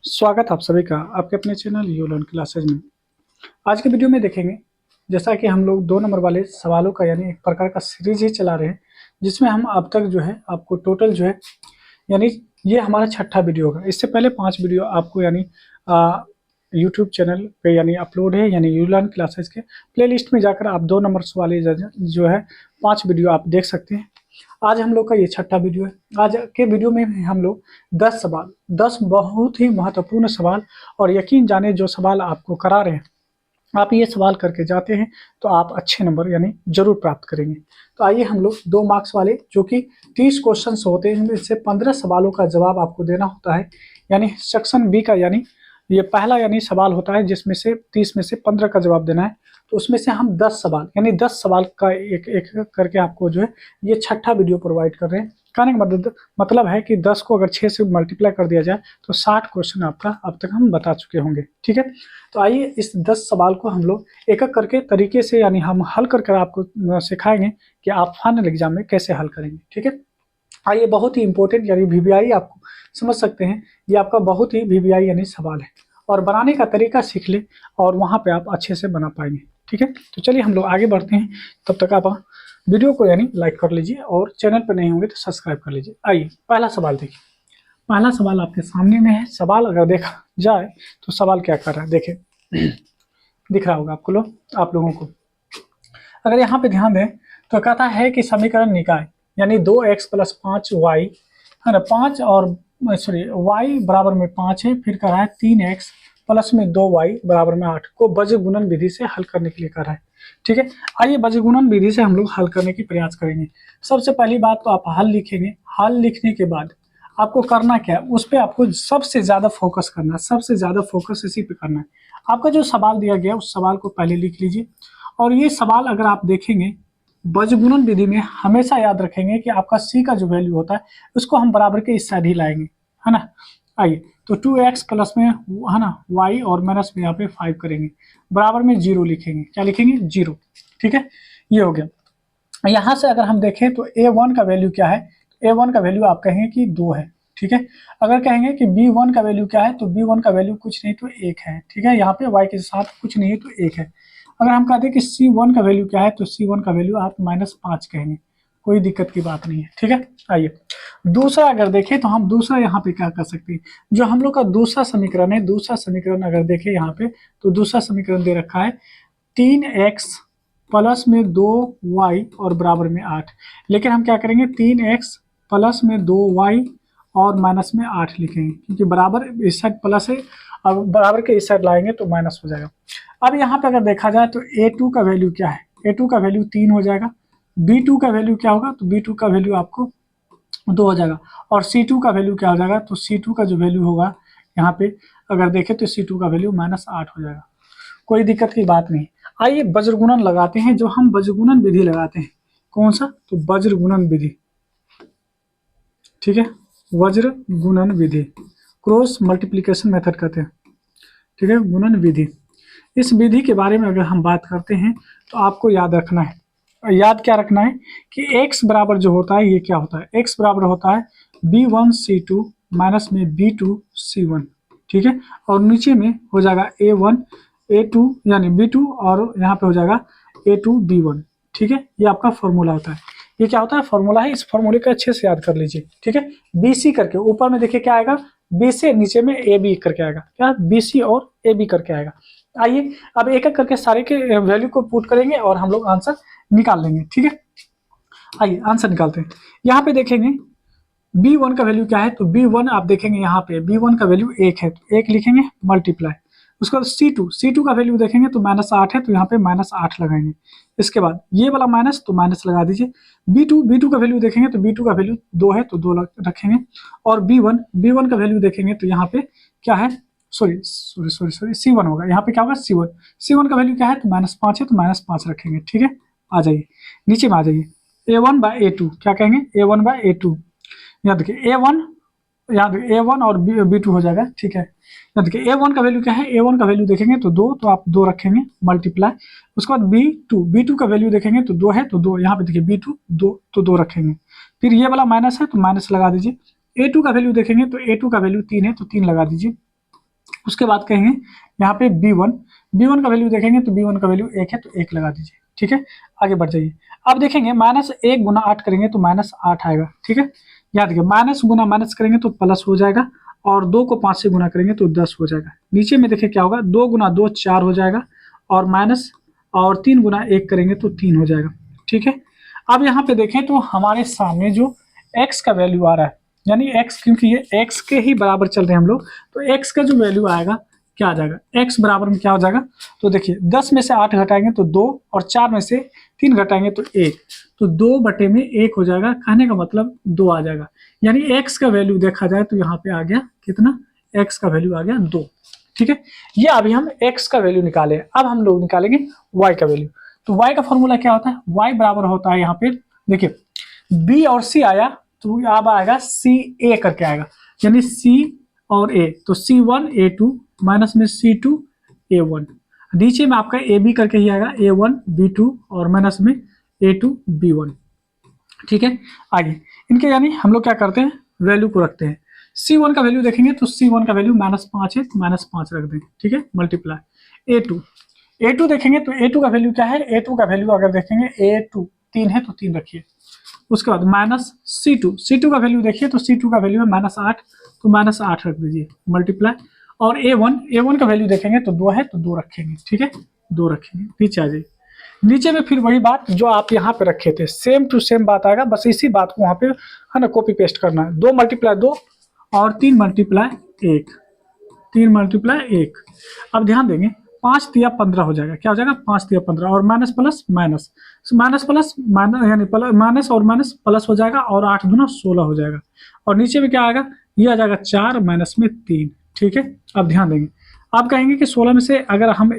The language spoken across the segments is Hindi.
स्वागत आप सभी का आपके अपने चैनल यू लर्न क्लासेज में। आज के वीडियो में देखेंगे जैसा कि हम लोग 2 नंबर वाले सवालों का यानी एक प्रकार का सीरीज ही चला रहे हैं, जिसमें हम अब तक जो है आपको टोटल जो है यानी ये हमारा छठा वीडियो होगा। इससे पहले 5 वीडियो आपको यानी यूट्यूब चैनल पे यानी अपलोड है, यानी यू लर्न क्लासेज के प्लेलिस्ट में जाकर आप 2 नंबर वाले जो है 5 वीडियो आप देख सकते हैं। आज हम लोग का ये छठा वीडियो है। आज के वीडियो में हम लोग 10 सवाल, 10 बहुत ही महत्वपूर्ण सवाल, और यकीन जाने जो सवाल आपको करा रहे हैं, आप ये सवाल करके जाते हैं तो आप अच्छे नंबर यानी जरूर प्राप्त करेंगे। तो आइए हम लोग 2 मार्क्स वाले जो कि 30 क्वेश्चन होते हैं, इनमें से 15 सवालों का जवाब आपको देना होता है। यानी सेक्शन बी का यानी ये पहला यानी सवाल होता है, जिसमें से 30 में से 15 का जवाब देना है। तो उसमें से हम 10 सवाल यानी 10 सवाल का एक एक करके आपको जो है ये छठा वीडियो प्रोवाइड कर रहे हैं। कहने का मतलब है कि 10 को अगर 6 से मल्टीप्लाई कर दिया जाए तो 60 क्वेश्चन आपका अब तक हम बता चुके होंगे। ठीक है, तो आइए इस 10 सवाल को हम लोग एक एक करके तरीके से यानी हम हल कर आपको सिखाएंगे कि आप फाइनल एग्जाम में कैसे हल करेंगे। ठीक है, आइए बहुत ही इंपॉर्टेंट यानी वीवीआई आपको समझ सकते हैं, ये आपका बहुत ही वीवीआई यानी सवाल है, और बनाने का तरीका सीख ले और वहाँ पे आप अच्छे से बना पाएंगे। ठीक है, तो चलिए हम लोग आगे बढ़ते हैं। तब तक आप वीडियो को यानी लाइक कर लीजिए और चैनल पर नहीं होंगे तो सब्सक्राइब कर लीजिए। आइए पहला सवाल देखिए। पहला सवाल आपके सामने में है। सवाल अगर देखा जाए तो सवाल क्या कर रहा है, देखिए दिख रहा होगा आप लोगों को। अगर यहाँ पे ध्यान दें तो कहता है कि समीकरण निकाय यानी 2x + 5y है ना, 5 और सॉरी y बराबर में 5 है, फिर कह रहा है 3x प्लस में 2y बराबर में 8 को बजगुणन विधि से हल करने के लिए कह रहा है। ठीक है, आइए बजगुणन विधि से हम लोग हल करने की प्रयास करेंगे। सबसे पहली बात तो आप हल लिखेंगे। हल लिखने के बाद आपको करना क्या है, उस पर आपको सबसे ज़्यादा फोकस करना है, सबसे ज़्यादा फोकस इसी पे करना है। आपका जो सवाल दिया गया उस सवाल को पहले लिख लीजिए, और ये सवाल अगर आप देखेंगे बजगुणन विधि में हमेशा याद रखेंगे कि आपका सी का जो वैल्यू होता है उसको हम बराबर के इस साइड ही लाएंगे, है ना। आइए तो 2x प्लस में है ना y और माइनस में यहाँ पे 5 करेंगे, बराबर में 0 लिखेंगे। क्या लिखेंगे? 0। ठीक है, ये हो गया। यहाँ से अगर हम देखें तो a1 का वैल्यू क्या है, a1 का वैल्यू आप कहेंगे कि 2 है। ठीक है, अगर कहेंगे कि b1 का वैल्यू क्या है तो b1 का वैल्यू कुछ नहीं तो 1 है। ठीक है, यहाँ पे y के साथ कुछ नहीं है तो 1 है। अगर हम कहते हैं कि C1 का वैल्यू क्या है तो C1 का वैल्यू आप -5 कहेंगे, कोई दिक्कत की बात नहीं है। ठीक है, आइए दूसरा अगर देखें तो हम दूसरा यहाँ पे क्या कर सकते हैं, जो हम लोग का दूसरा समीकरण है, दूसरा समीकरण अगर देखें यहाँ पे तो दूसरा समीकरण दे रखा है 3x प्लस में 2y और बराबर में 8। लेकिन हम क्या करेंगे 3x प्लस में 2y और माइनस में 8 लिखेंगे, क्योंकि बराबर इस साइड प्लस है, अब बराबर के इस साइड लाएंगे तो माइनस हो जाएगा। अब यहाँ पे अगर देखा जाए तो a2 का वैल्यू क्या है, a2 का वैल्यू 3 हो जाएगा। b2 का वैल्यू क्या होगा, तो b2 का वैल्यू आपको 2 हो जाएगा। और c2 का वैल्यू क्या हो जाएगा, तो c2 का जो वैल्यू होगा यहाँ पे अगर देखें तो c2 का वैल्यू -8 हो जाएगा, कोई दिक्कत की बात नहीं। आइए वज्रगुणन लगाते हैं, जो हम वज्रगुणन विधि लगाते हैं, कौन सा, तो वज्रगुणन विधि। ठीक है, वज्रगुणन विधि, क्रॉस मल्टीप्लिकेशन मेथड कहते हैं। ठीक है, गुणन विधि। इस विधि के बारे में अगर हम बात करते हैं तो आपको याद रखना है, याद क्या रखना है कि x बराबर जो होता है ये क्या होता है, x बराबर होता है b1c2 माइनस में b2c1। ठीक है, और नीचे में हो जाएगा a1 a2 यानी b2 और यहाँ पे हो जाएगा a2 b1। ठीक है, ये आपका फॉर्मूला होता है। ये क्या होता है, फॉर्मूला है, इस फॉर्मूले को अच्छे से याद कर लीजिए। ठीक है, bc करके ऊपर में देखिए क्या आएगा, बी से नीचे में ए बी करके आएगा, क्या बी सी और ए बी करके आएगा। आइए अब एक एक करके सारे के वैल्यू को पुट करेंगे और हम लोग आंसर निकाल लेंगे। ठीक है, आइए आंसर निकालते हैं। यहाँ पे देखेंगे b1 का वैल्यू क्या है, तो b1 आप देखेंगे यहाँ पे b1 का वैल्यू 1 है तो 1 लिखेंगे मल्टीप्लाई। उसके बाद c2 का वैल्यू देखेंगे तो -8 है तो यहाँ पे -8 लगाएंगे। इसके बाद ये वाला माइनस तो माइनस लगा दीजिए। b2 का वैल्यू देखेंगे तो b2 का वैल्यू 2 है तो 2 रखेंगे। और b1 का वैल्यू देखेंगे तो यहाँ पे क्या है, सॉरी c1 होगा, यहाँ पे क्या होगा c1 का वैल्यू क्या है तो -5 है तो -5 रखेंगे। ठीक है, आ जाइए नीचे में आ जाइए, a1/a2 क्या कहेंगे, a1/a2। यहाँ देखिए a1, यहाँ देखिए a1 और b2 हो जाएगा। ठीक है, यहाँ देखिए a1 का वैल्यू क्या है, a1 का वैल्यू देखेंगे तो 2 तो आप 2 रखेंगे मल्टीप्लाई। उसके बाद b2 का वैल्यू देखेंगे तो 2 है तो 2, यहाँ पे देखिए b2 2 तो 2 रखेंगे। फिर ये वाला माइनस है तो माइनस लगा दीजिए। a2 का वैल्यू देखेंगे तो a2 का वैल्यू 3 है तो 3 लगा दीजिए। उसके बाद कहेंगे यहाँ पे B1 का वैल्यू देखेंगे तो B1 का वैल्यू 1 है तो 1 लगा दीजिए, ठीक है। आगे बढ़ जाइए। अब देखेंगे -1 गुना 8 करेंगे तो -8 आएगा, ठीक है। याद रखिए माइनस गुना माइनस करेंगे तो प्लस हो जाएगा, और 2 को 5 से गुना करेंगे तो 10 हो जाएगा। नीचे में देखिए क्या होगा, 2 गुना 2 4 हो जाएगा, और माइनस और 3 गुना 1 करेंगे तो 3 हो जाएगा, ठीक है। अब यहाँ पे देखें तो हमारे सामने जो x का वैल्यू आ रहा है, यानी x, क्योंकि ये x के ही बराबर चल रहे हैं हम लोग, तो x का जो वैल्यू आएगा क्या आ जाएगा, x बराबर में क्या हो जाएगा, तो देखिए 10 में से 8 घटाएंगे तो 2, और 4 में से 3 घटाएंगे तो 1, तो 2/1 हो जाएगा। कहने का मतलब 2 आ जाएगा, यानी x का वैल्यू देखा जाए तो यहाँ पे आ गया कितना, x का वैल्यू आ गया 2, ठीक है। ये अभी हम x का वैल्यू निकाले। अब हम लोग निकालेंगे y का वैल्यू। तो y का फॉर्मूला क्या होता है, y बराबर होता है यहाँ पे देखिए b और c आया तो अब आएगा c a करके आएगा, यानी c और a, तो c1 a2 माइनस में c2 a1, नीचे में आपका ab करके ही आएगा a1 b2 और माइनस में a2 b1, ठीक है। आगे इनके यानी हम लोग क्या करते हैं, वैल्यू को रखते हैं। c1 का वैल्यू देखेंगे तो c1 का वैल्यू -5 है तो -5 रख दें, ठीक है। मल्टीप्लाई a2 देखेंगे तो a2 का वैल्यू क्या है, a2 का वैल्यू अगर देखेंगे a2 3 है तो 3 रखिए। उसके बाद माइनस c2 का वैल्यू देखिए तो c2 का वैल्यू है -8 तो -8 रख दीजिए, मल्टीप्लाई, और a1 का वैल्यू देखेंगे तो 2 है तो 2 रखेंगे, ठीक है, 2 रखेंगे। नीचे आ जाइए, नीचे में फिर वही बात जो आप यहाँ पे रखे थे, सेम टू सेम बात आएगा, बस इसी बात को वहाँ पे है ना कॉपी पेस्ट करना है। 2 × 2 और 3 × 1, 3 × 1। अब ध्यान देंगे 5 × 15 हो जाएगा, क्या हो जाएगा 5 × 15, और minus plus minus, minus plus minus, यानी माइनस और माइनस प्लस हो जाएगा, और 8 दूना 16 हो जाएगा, और नीचे में क्या आएगा, ये आ जाएगा 4 माइनस में 3, ठीक है। अब ध्यान देंगे, आप कहेंगे कि 16 में से अगर हम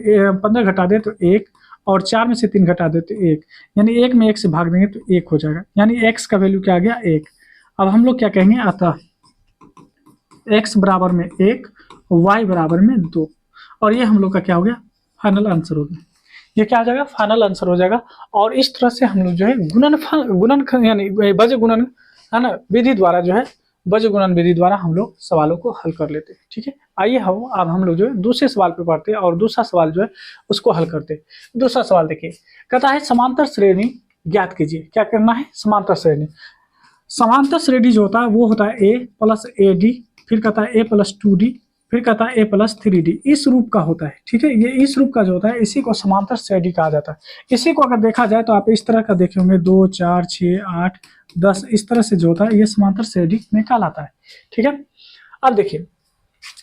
15 घटा दें तो 1, और 4 में से 3 घटा दे तो 1, यानी 1 में 1 से भाग देंगे तो 1 हो जाएगा, यानी x का वैल्यू क्या आ गया 1। अब हम लोग क्या कहेंगे, अतः x बराबर में 1, y बराबर में 2, और ये हम लोग का क्या हो गया, फाइनल आंसर हो गया। ये क्या हो जाएगा, फाइनल आंसर हो जाएगा। और इस तरह से हम लोग जो है गुणन यानी बज गुणन है ना विधि द्वारा जो है, बज गुणन विधि द्वारा हम लोग सवालों को हल कर लेते हैं, ठीक है। आइए अब हम लोग जो है दूसरे सवाल पे पढ़ते हैं, और दूसरा सवाल जो है उसको हल करते हैं। दूसरा सवाल देखिए, कहता है समांतर श्रेणी ज्ञात कीजिए। क्या करना है, समांतर श्रेणी। समांतर श्रेणी जो होता है वो होता है a + ad, फिर कहता है a + 2d, फिर कहता है a + 3d, इस रूप का होता है, ठीक है। ये इस रूप का जो होता है इसी को समांतर श्रेणी कहा जाता है। इसी को अगर देखा जाए तो आप इस तरह का देखे होंगे 2 4 6 8 10, इस तरह से जो होता है ये समांतर श्रेणी में कहलाता है, ठीक है। अब देखिए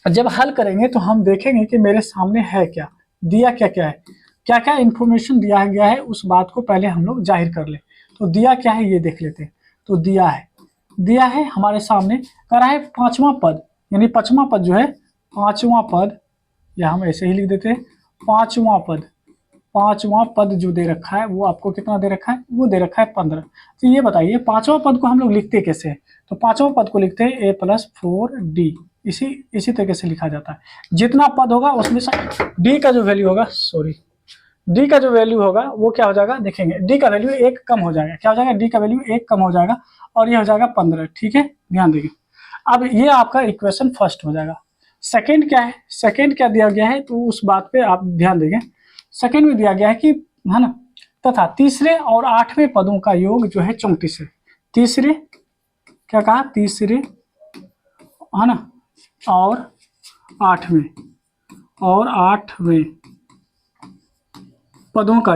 जब हल करेंगे तो हम देखेंगे कि मेरे सामने है क्या, दिया क्या क्या है, क्या क्या इंफॉर्मेशन दिया गया है, उस बात को पहले हम लोग जाहिर कर ले। तो दिया क्या है ये देख लेते हैं। तो दिया है हमारे सामने कह रहा है 5वां पद, यानी 5वां पद जो है, 5वां पद, या हम ऐसे ही लिख देते हैं 5वां पद जो दे रखा है वो आपको कितना दे रखा है, वो दे रखा है 15। तो ये बताइए 5वां पद को हम लोग लिखते कैसे हैं। तो 5वां पद को लिखते हैं a + 4d, इसी तरीके से लिखा जाता है। जितना पद होगा उसमें से d का जो वैल्यू होगा, d का जो वैल्यू होगा वो क्या हो जाएगा, देखेंगे d का वैल्यू 1 कम हो जाएगा, क्या हो जाएगा, d का वैल्यू 1 कम हो जाएगा, और ये हो जाएगा 15, ठीक है। ध्यान देंगे, अब ये आपका इक्वेशन फर्स्ट हो जाएगा। सेकंड क्या है, सेकंड क्या दिया गया है, तो उस बात पे आप ध्यान देंगे। सेकंड में दिया गया है कि है ना, तथा तीसरे और 8वें पदों का योग जो है 34 है। तीसरे क्या कहा, तीसरे है ना, और 8वें पदों का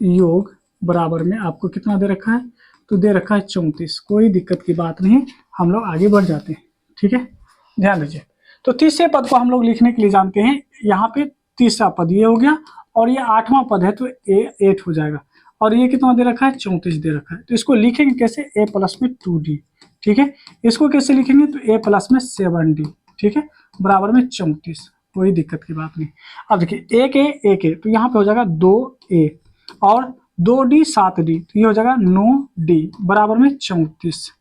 योग बराबर में आपको कितना दे रखा है, तो दे रखा है 34। कोई दिक्कत की बात नहीं, हम लोग आगे बढ़ जाते हैं, ठीक है। ध्यान दीजिए, तो तीसरे पद को हम लोग लिखने के लिए जानते हैं, यहाँ पे तीसरा पद ये हो गया, और ये 8वां पद है तो 8 हो जाएगा, और ये कितना दे रखा है, 34 दे रखा है। तो इसको लिखेंगे कैसे, a + में 2d, ठीक है। इसको कैसे लिखेंगे, तो a + में 7d, ठीक है, बराबर में 34। कोई दिक्कत की बात नहीं। अब देखिए एक तो यहाँ पे हो जाएगा 2a, और 2d 7d, तो ये हो जाएगा 9d बराबर में 34।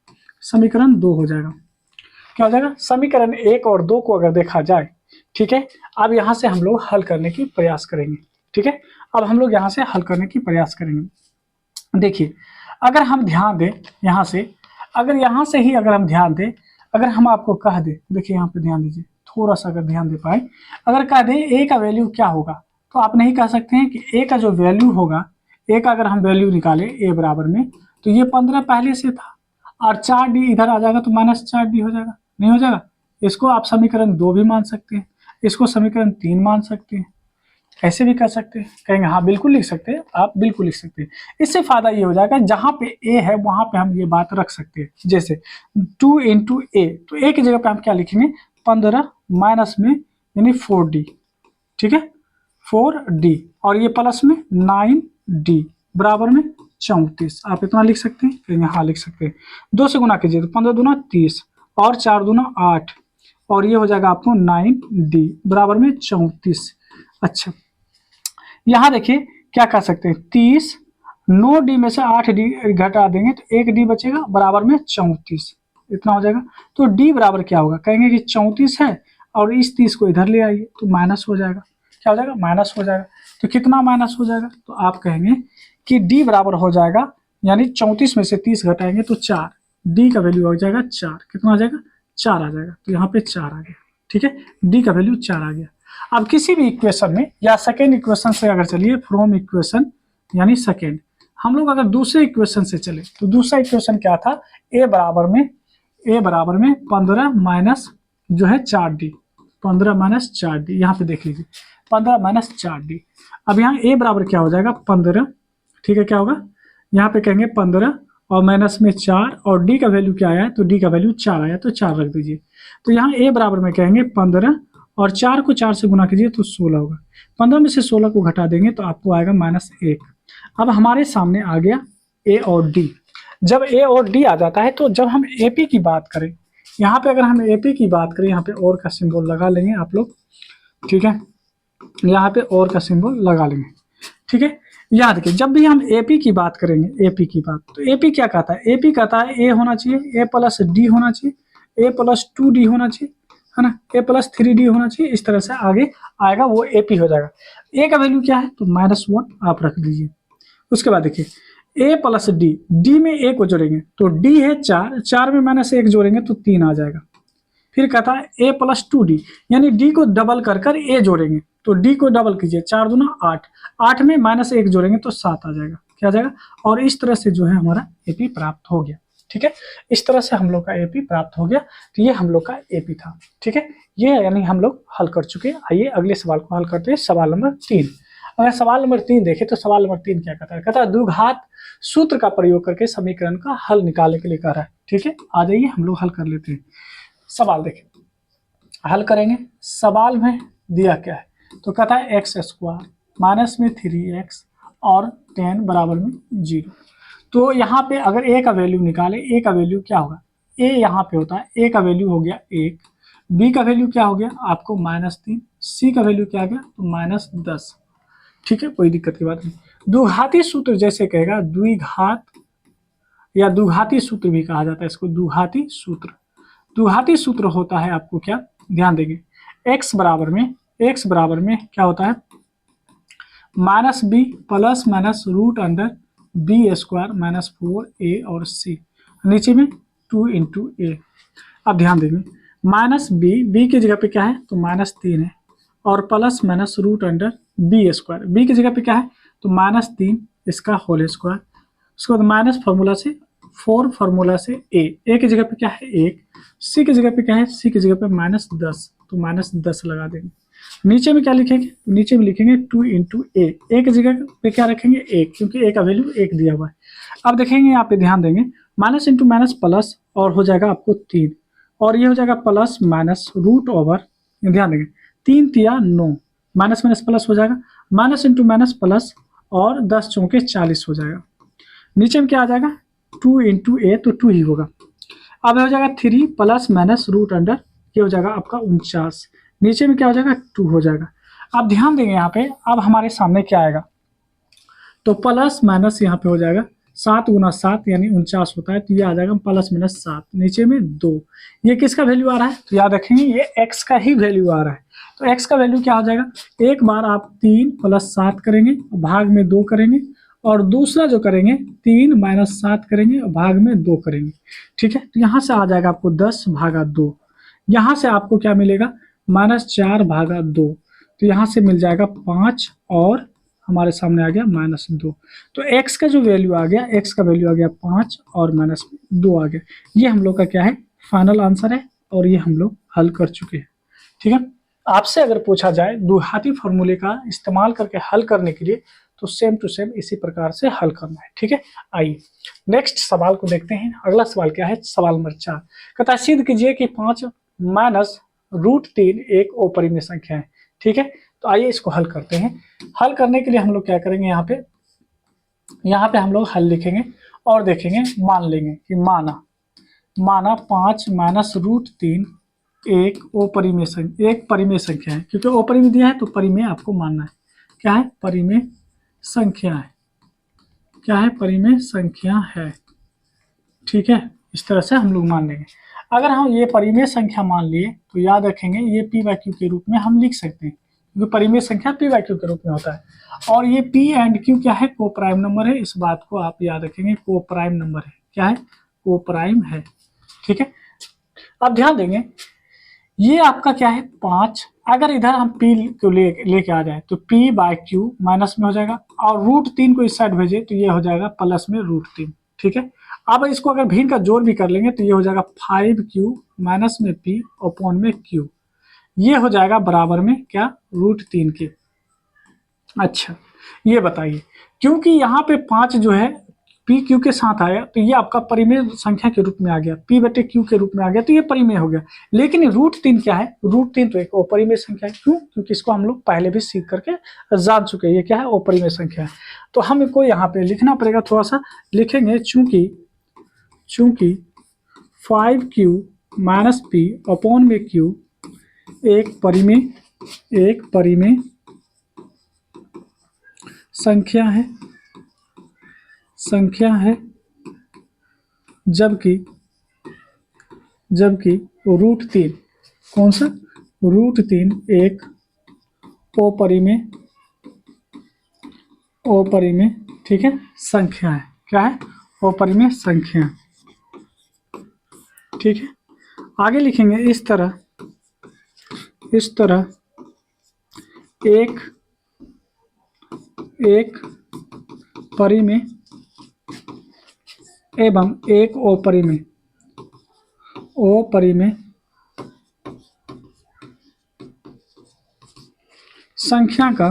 समीकरण 2 हो जाएगा। क्या हो जाएगा, समीकरण 1 और 2 को अगर देखा जाए, ठीक है। अब यहाँ से हम लोग हल करने की प्रयास करेंगे, ठीक है। अब हम लोग यहाँ से हल करने की प्रयास करेंगे। देखिए अगर हम ध्यान दें यहाँ से, अगर हम ध्यान दें, अगर हम आपको कह दें, देखिए यहाँ पे ध्यान दीजिए, थोड़ा सा अगर ध्यान दे पाए, अगर कह दें ए का वैल्यू क्या होगा, तो आप नहीं कह सकते हैं कि ए का जो वैल्यू होगा, ए का अगर हम वैल्यू निकालें ए बराबर में, तो ये 15 पहले से था और 4d इधर आ जाएगा तो -4d हो जाएगा, नहीं हो जाएगा। इसको आप समीकरण 2 भी मान सकते हैं, इसको समीकरण 3 मान सकते हैं, ऐसे भी कर सकते हैं। कहेंगे हाँ बिल्कुल लिख सकते हैं, आप बिल्कुल लिख सकते हैं। इससे फायदा ये हो जाएगा, जहाँ पे ए है वहां पे हम ये बात रख सकते हैं। जैसे 2 इंटू ए, तो ए की जगह पे हम क्या लिखेंगे, 15 माइनस में यानी 4d, ठीक है 4d, और ये प्लस में 9d बराबर में 34। आप इतना लिख सकते हैं, कहेंगे हाँ लिख सकते हैं। 2 से गुना कीजिए तो 15 दूना 30 और 4 दूना 8, और ये हो जाएगा आपको 9d बराबर में 34। अच्छा, यहाँ देखिए क्या कर सकते हैं, 30, 9d में से 8d घटा देंगे तो 1d बचेगा बराबर में 34, इतना हो जाएगा। तो d बराबर क्या होगा, कहेंगे कि 34 है और इस 30 को इधर ले आइए तो माइनस हो जाएगा, क्या हो जाएगा, माइनस हो जाएगा। तो कितना माइनस हो जाएगा, तो आप कहेंगे कि d बराबर हो जाएगा, यानी 34 में से 30 घटाएंगे तो 4, d का वैल्यू हो जाएगा 4, कितना आ जाएगा, 4 आ जाएगा। तो यहाँ पे 4 आ गया, ठीक है, d का वैल्यू 4 आ गया। अब किसी भी इक्वेशन में या सेकेंड इक्वेशन से अगर चलिए, फ्रॉम इक्वेशन यानी सेकेंड, हम लोग अगर दूसरे इक्वेशन से चले तो दूसरा इक्वेशन क्या था, a बराबर में 15 माइनस जो है 4d, 15 माइनस 4d, यहाँ पे देख लीजिए 15 माइनस 4d। अब यहाँ a बराबर क्या हो जाएगा, 15, ठीक है, क्या होगा, यहाँ पे कहेंगे 15 और माइनस में 4, और d का वैल्यू क्या आया, तो d का वैल्यू 4 आया तो 4 रख दीजिए। तो यहाँ a बराबर में कहेंगे 15 और 4 को 4 से गुना कीजिए तो 16 होगा, 15 में से 16 को घटा देंगे तो आपको आएगा -1। अब हमारे सामने आ गया a और d। जब a और d आ जाता है तो जब हम AP की बात करें, यहाँ पे अगर हम AP की बात करें, यहाँ पे और का सिंबल लगा लेंगे आप लोग, ठीक है, यहाँ पे और का सिंबल लगा लेंगे, ठीक है। याद रखिए जब भी हम AP की बात करेंगे, AP की बात, तो AP क्या कहता है, AP कहता है a होना चाहिए, a प्लस d होना चाहिए, a प्लस 2d होना चाहिए, है ना, a प्लस 3d होना चाहिए, इस तरह से आगे आएगा वो AP हो जाएगा। a का वैल्यू क्या है, तो -1 आप रख दीजिए। उसके बाद देखिए a प्लस d में a को जोड़ेंगे तो d है 4, 4 में -1 जोड़ेंगे तो 3 आ जाएगा। फिर कहता है a प्लस 2d, यानी d को डबल कर कर a जोड़ेंगे तो d को डबल कीजिए, 4 दूना 8, 8 में -1 जोड़ेंगे तो 7 आ जाएगा, क्या आ जाएगा, और इस तरह से जो है हमारा AP प्राप्त हो गया, ठीक है। इस तरह से हम लोग का AP प्राप्त हो गया। तो ये हम लोग का AP था, ठीक है, ये यानी हम लोग हल कर चुके हैं। आइए अगले सवाल को हल करते हैं, सवाल नंबर 3। अगर सवाल नंबर 3 देखें तो सवाल नंबर 3 क्या कहता है, कहता है द्विघात सूत्र का प्रयोग करके समीकरण का हल निकालने के लिए कह रहा है, ठीक है। आ जाइए हम लोग हल कर लेते हैं। सवाल देखें, हल करेंगे। सवाल में दिया क्या है, तो कहता है x² माइनस में 3x और 10 बराबर में 0। तो यहाँ पे अगर a का वैल्यू निकाले, a का वैल्यू क्या होगा, a यहाँ पे होता है, a का वैल्यू हो गया 1, b का वैल्यू क्या हो गया आपको -3, c का वैल्यू क्या आ गया तो -10, ठीक है, कोई दिक्कत की बात नहीं। द्विघाती सूत्र जैसे कहेगा, द्विघात या द्विघाती सूत्र भी कहा जाता है इसको, द्विघाती सूत्र। द्विघाती सूत्र होता है आपको क्या, ध्यान देंगे, x बराबर में क्या होता है, -b plus minus root under b² minus 4a और c, नीचे में 2 इंटू a। अब ध्यान देंगे, -b की जगह पे क्या है तो -3 है, और plus minus root under b², b की जगह पे क्या है तो -3 इसका होल स्क्वायर। उसके बाद माइनस फार्मूला से 4 फार्मूला से a की जगह पे क्या है 1, c की जगह पे क्या है, c की जगह पे -10 तो -10 लगा देंगे। नीचे में क्या लिखेंगे, नीचे में लिखेंगे 2 इंटू a की जगह पे क्या रखेंगे 1, क्योंकि a का वैल्यू 1 दिया हुआ है। अब देखेंगे यहाँ पे ध्यान देंगे, माइनस इंटू माइनस प्लस, और हो जाएगा आपको 3, और ये हो जाएगा प्लस माइनस रूट ओवर, ध्यान देंगे 3 तिया 9, माइनस माइनस प्लस हो जाएगा, माइनस इंटू माइनस प्लस, और 10 चौके 40 हो जाएगा। नीचे में क्या आ जाएगा 2 इंटू a तो 2 ही होगा। अब हो जाएगा 3 प्लस माइनस रूट अंडर, ये हो जाएगा आपका 49, नीचे में क्या हो जाएगा 2 हो जाएगा। अब ध्यान देंगे यहाँ पे, अब हमारे सामने क्या आएगा तो प्लस माइनस यहाँ पे हो जाएगा 7 गुना 7 यानी 49 होता है, तो ये आ जाएगा प्लस माइनस 7, नीचे में 2। ये किसका वैल्यू आ रहा है, तो याद रखेंगे ये x का ही वैल्यू आ रहा है। तो x का वैल्यू क्या हो जाएगा, एक बार आप 3 प्लस 7 करेंगे, भाग में 2 करेंगे, और दूसरा जो करेंगे 3 माइनस 7 करेंगे और भाग में 2 करेंगे। ठीक है, तो यहाँ से आ जाएगा आपको 10 भागा 2। यहाँ से आपको क्या मिलेगा, -4 भागा 2। तो यहाँ से मिल जाएगा 5 और हमारे सामने आ गया -2। तो x का जो वैल्यू आ गया, x का वैल्यू आ गया 5 और -2 आ गया। ये हम लोग का क्या है, फाइनल आंसर है और ये हम लोग हल कर चुके हैं। ठीक है, आपसे अगर पूछा जाए द्विघाती फॉर्मूले का इस्तेमाल करके हल करने के लिए, तो सेम टू सेम इसी प्रकार से हल करना है। ठीक है, आइए नेक्स्ट सवाल को देखते हैं। अगला सवाल क्या है, सवाल नंबर 4 कहता है सिद्ध कीजिए कि 5 माइनस √3 एक अपरिमेय संख्या है। ठीक है, तो आइए इसको हल करते हैं। हल करने के लिए हम लोग क्या करेंगे, यहाँ पे हम लोग हल लिखेंगे और देखेंगे, मान लेंगे कि माना 5 माइनस √3 एक अपरिमेय संख्या है, क्योंकि अपरिमेय दिया है तो परिमेय आपको मानना है। क्या है, परिमेय संख्या है। क्या है, परिमेय संख्या है। ठीक है, इस तरह से हम लोग मान लेंगे। अगर हम ये परिमेय संख्या मान लिए तो याद रखेंगे ये p/q के रूप में हम लिख सकते हैं, क्योंकि परिमेय संख्या p/q के रूप में होता है। और ये p एंड q क्या है, को प्राइम नंबर है। इस बात को आप याद रखेंगे, को प्राइम नंबर है। क्या है, को प्राइम है। ठीक है, अब ध्यान देंगे ये आपका क्या है 5। अगर इधर हम p को लेके आ जाए तो p/q माइनस में हो जाएगा और √3 को इस साइड भेजे तो ये हो जाएगा प्लस में √3। ठीक है, अब इसको अगर भिन्न का जोड़ भी कर लेंगे तो ये हो जाएगा 5q माइनस में p अपॉन में q। ये हो जाएगा बराबर में क्या, √3 के। अच्छा, ये बताइए, क्योंकि यहाँ पे 5 जो है पी क्यू के साथ आया तो ये आपका परिमेय संख्या के रूप में आ गया, p/q के रूप में आ गया, तो ये परिमेय हो गया। लेकिन √3 क्या है, √3 तो एक अपरिमेय संख्या है। क्यों, क्योंकि इसको हम लोग पहले भी सीख करके जान चुके हैं, ये क्या है, अपरिमेय संख्या है। तो हमको यहाँ पे लिखना पड़ेगा, थोड़ा सा लिखेंगे, चूंकि 5q माइनस p अपॉन में q एक परिमेय संख्या है, जबकि √3 कौन सा, √3 एक अपरिमेय ठीक है संख्या है। क्या है, अपरिमेय संख्या। ठीक है, आगे लिखेंगे इस तरह एक परिमेय एवं एक अपरिमेय संख्या का,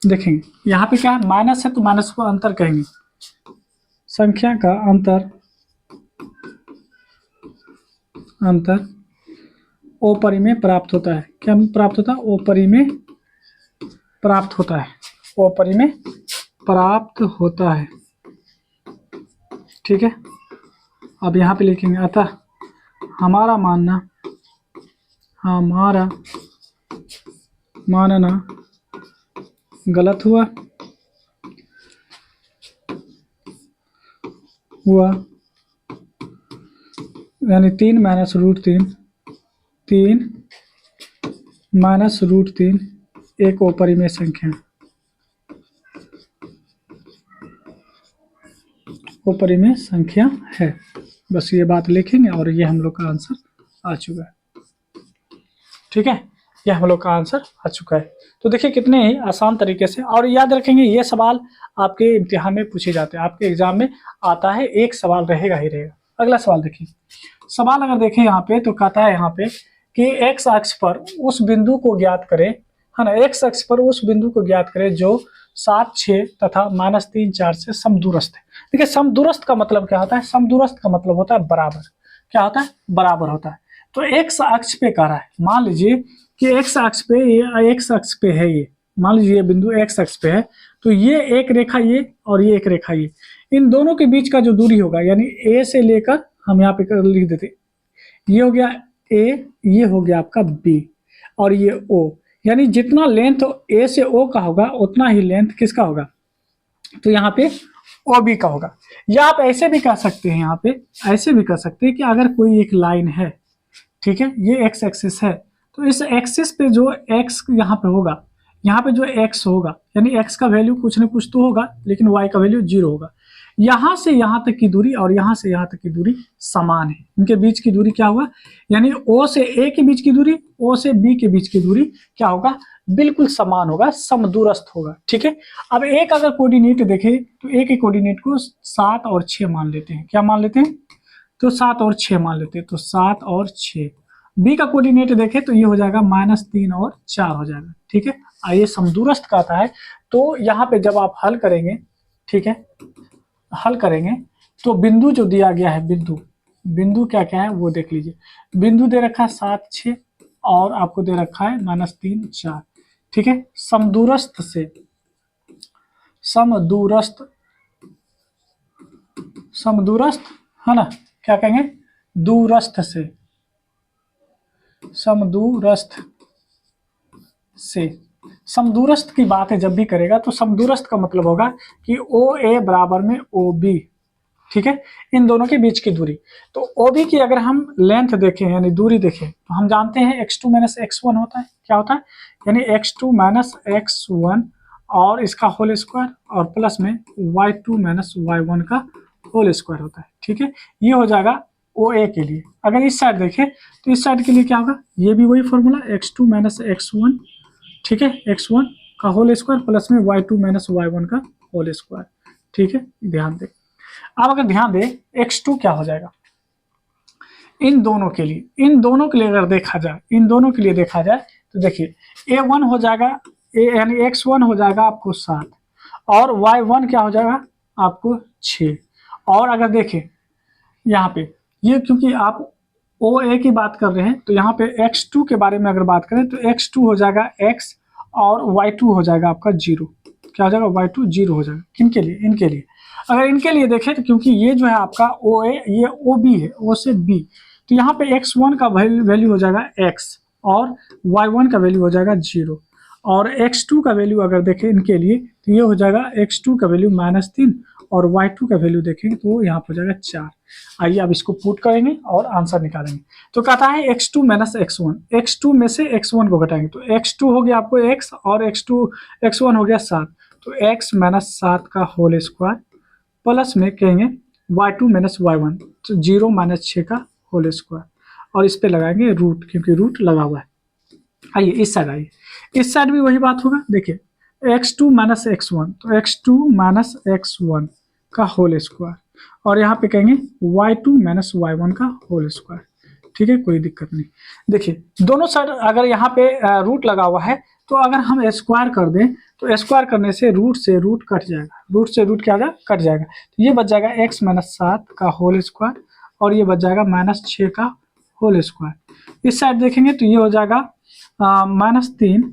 देखेंगे यहाँ पे क्या है, माइनस है तो माइनस को अंतर कहेंगे, संख्या का अंतर अपरिमेय प्राप्त होता है। क्या प्राप्त होता है, अपरिमेय प्राप्त होता है। ठीक है, अब यहाँ पे लिखेंगे अतः हमारा मानना गलत हुआ यानी 3 माइनस √3 एक अपरिमेय संख्या, अपरिमेय संख्या है। बस ये बात लिखेंगे और ये हम लोग का आंसर आ चुका है। ठीक है, ये हम लोग का आंसर आ चुका है। तो देखिए कितने ही आसान तरीके से, और याद रखेंगे ये सवाल आपके इम्तिहान में पूछे जाते हैं, आपके एग्जाम में आता है, एक सवाल रहेगा ही रहेगा। अगला सवाल देखिए, सवाल अगर देखें यहाँ पे तो कहता है यहाँ पे कि x अक्ष पर उस बिंदु को ज्ञात करें, है ना, x अक्ष पर उस बिंदु को ज्ञात करें जो 7, 6 तथा -3, 4 से समदूरस्थ है। देखिए समदूरस्थ का मतलब क्या होता है, समदूरस्थ का मतलब होता है बराबर। क्या होता है, बराबर होता है। तो x अक्ष पे कह रहा है, मान लीजिए कि x अक्ष पे है, ये मान लीजिए ये बिंदु x अक्ष पे है, तो ये एक रेखा ये और ये एक रेखा ये, इन दोनों के बीच का जो दूरी होगा, यानी a से लेकर हम यहाँ पे लिख देते, ये हो गया a, ये हो गया आपका b और ये o, यानी जितना लेंथ a से o का होगा उतना ही लेंथ किसका होगा, तो यहाँ पे OB का होगा। या आप ऐसे भी कह सकते हैं, यहाँ पे ऐसे भी कह सकते हैं कि अगर कोई एक लाइन है, ठीक है, ये x एक्सिस है, तो इस एक्सिस पे जो x यहाँ पे होगा, यहाँ पे जो x होगा यानी x का वैल्यू कुछ न कुछ तो होगा, लेकिन y का वैल्यू 0 होगा। यहाँ से यहाँ तक की दूरी और यहाँ से यहाँ तक की दूरी समान है, इनके बीच की दूरी क्या होगा, यानी O से A के बीच की दूरी, O से B के बीच की दूरी क्या होगा, बिल्कुल समान होगा, समदूरस्थ होगा। ठीक है, अब एक अगर कोऑर्डिनेट देखें तो एक एक कोऑर्डिनेट को 7 और 6 मान लेते हैं। क्या मान लेते हैं, तो 7 और 6 मान लेते हैं, तो 7 और 6। बी का कोऑर्डिनेट देखें तो ये हो जाएगा -3 और 4 हो जाएगा। ठीक है, आइए समदूरस्थ कहता है, तो यहाँ पे जब आप हल करेंगे, ठीक है, हल करेंगे तो बिंदु जो दिया गया है, बिंदु क्या क्या है वो देख लीजिए। बिंदु दे रखा है 7 6 और आपको दे रखा है -3 4। ठीक है, समदूरस्थ से, समदूरस्थ है ना, क्या कहेंगे, दूरस्थ से, समदूरस्थ से। समदूरस्थ की बात है जब भी करेगा तो समदूरस्थ का मतलब होगा कि ओ ए बराबर में ओ बी। ठीक है, इन दोनों के बीच की दूरी। तो ओ बी की अगर हम लेंथ देखें यानी दूरी देखें तो हम जानते हैं x2 - x1 होता है। क्या होता है, यानी x2 - x1 और इसका होल स्क्वायर और प्लस में y2 - y1 का होल स्क्वायर होता है। ठीक है, ये हो जाएगा ओ ए के लिए। अगर इस साइड देखें तो इस साइड के लिए क्या होगा, ये भी वही फॉर्मूला x2 - x1, ठीक है, x1 का होल स्क्वायर प्लस में y2 - y1 का होल स्क्वायर। ठीक है, ध्यान दें। अब अगर ध्यान दें x2 क्या हो जाएगा, इन दोनों के लिए, अगर देखा जाए, इन दोनों के लिए देखा जाए तो देखिए a1 हो जाएगा, यानी x1 हो जाएगा आपको 7 और y1 क्या हो जाएगा आपको 6। और अगर देखें यहाँ पे ये, क्योंकि आप ओ ए की बात कर रहे हैं तो यहाँ पे x2 के बारे में अगर बात करें तो x2 हो जाएगा x और y2 हो जाएगा आपका 0। क्या हो जाएगा, y2 0 हो जाएगा। किनके लिए, इनके लिए। अगर इनके लिए देखें तो क्योंकि ये जो है आपका ओ ए, ये ओ बी है, ओ से बी, तो यहाँ पे x1 का वैल्यू हो जाएगा x और y1 का वैल्यू हो जाएगा 0 और x2 का वैल्यू अगर देखें इनके लिए तो ये हो जाएगा x2 का वैल्यू -3 और y2 का वैल्यू देखेंगे तो यहाँ पर हो जाएगा 4। आइए अब इसको पुट करेंगे और आंसर निकालेंगे। तो कहता है x2 - x1, x2 में से x1 को घटाएंगे तो x2 हो गया आपको x और x1 हो गया 7, तो x - 7 का होल स्क्वायर प्लस में कहेंगे y2 - y1, तो 0 - 6 का होल स्क्वायर और इस पे लगाएंगे रूट, क्योंकि रूट लगा हुआ है। आइए इस साइड, आइए इस साइड भी वही बात होगा। देखिए x2 - x1, तो x2 - x1 का होल स्क्वायर और यहाँ पे कहेंगे y2 - y1 का होल स्क्वायर। ठीक है, कोई दिक्कत नहीं। देखिए दोनों साइड अगर यहाँ पे रूट लगा हुआ है तो अगर हम स्क्वायर कर दें तो स्क्वायर करने से रूट कट जाएगा, रूट से रूट क्या होगा, कट जाएगा। तो ये बच जाएगा x - 7 का होल स्क्वायर और ये बच जाएगा -6 का होल स्क्वायर। इस साइड देखेंगे तो ये हो जाएगा -3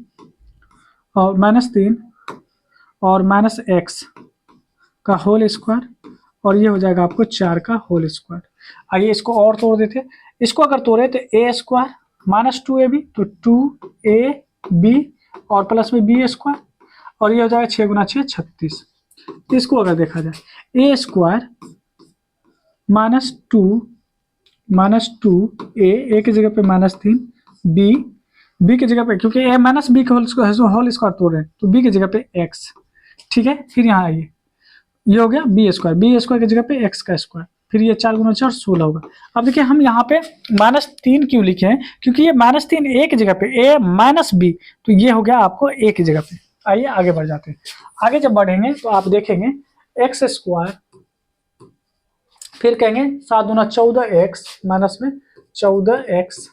और -x का होल स्क्वायर और ये हो जाएगा आपको 4 का होल स्क्वायर। आइए इसको और तोड़ देते हैं। इसको अगर तोड़े तो ए स्क्वायर -2ab, तो 2ab और प्लस में बी स्क्वायर और ये हो जाएगा 6 × 6 36। इसको अगर देखा जाए ए स्क्वायर -2 ए की जगह पे -3 बी की जगह पे, क्योंकि ए माइनस बी का होल स्क्वायर तोड़ रहे हैं तो बी की जगह पे एक्स। ठीक है, फिर यहाँ आइए ये हो गया बी स्क्वायर की जगह पे एक्स का स्क्वायर, फिर ये 4 × 4 16 होगा। अब देखिए हम यहाँ पे -3 क्यों लिखे हैं, क्योंकि ये -3 ए की जगह पे, ए माइनस बी, तो ये हो गया आपको ए की जगह पे। आइए आगे बढ़ जाते हैं। आगे जब बढ़ेंगे तो आप देखेंगे एक्स स्क्वायर, फिर कहेंगे 7 × 14 एक्स माइनस में 14 एक्स,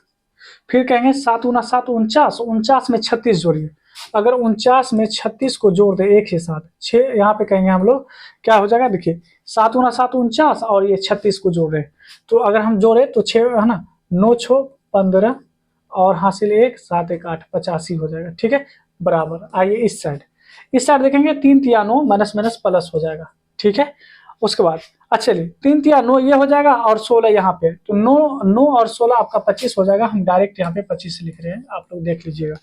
फिर कहेंगे 7 × 7 49, 49 में 36 जोड़िए। अगर 49 में 36 को जोड़ दे एक ही साथ 6, यहाँ पे कहेंगे हम लोग क्या हो जाएगा, देखिए 7 × 7 49 और ये 36 को जोड़ रहे हैं तो अगर हम जोड़े तो 6 है ना, 9 6 15 और हासिल 1 7 1 8 85 हो जाएगा। ठीक है, बराबर। आइए इस साइड देखेंगे 3 × 9 माइनस माइनस प्लस हो जाएगा। ठीक है, उसके बाद अच्छा चलिए 3 × 9 ये हो जाएगा और 16 यहाँ पे, तो 9 और 16 आपका 25 हो जाएगा। हम डायरेक्ट यहाँ पे 25 लिख रहे हैं, आप लोग देख लीजिएगा।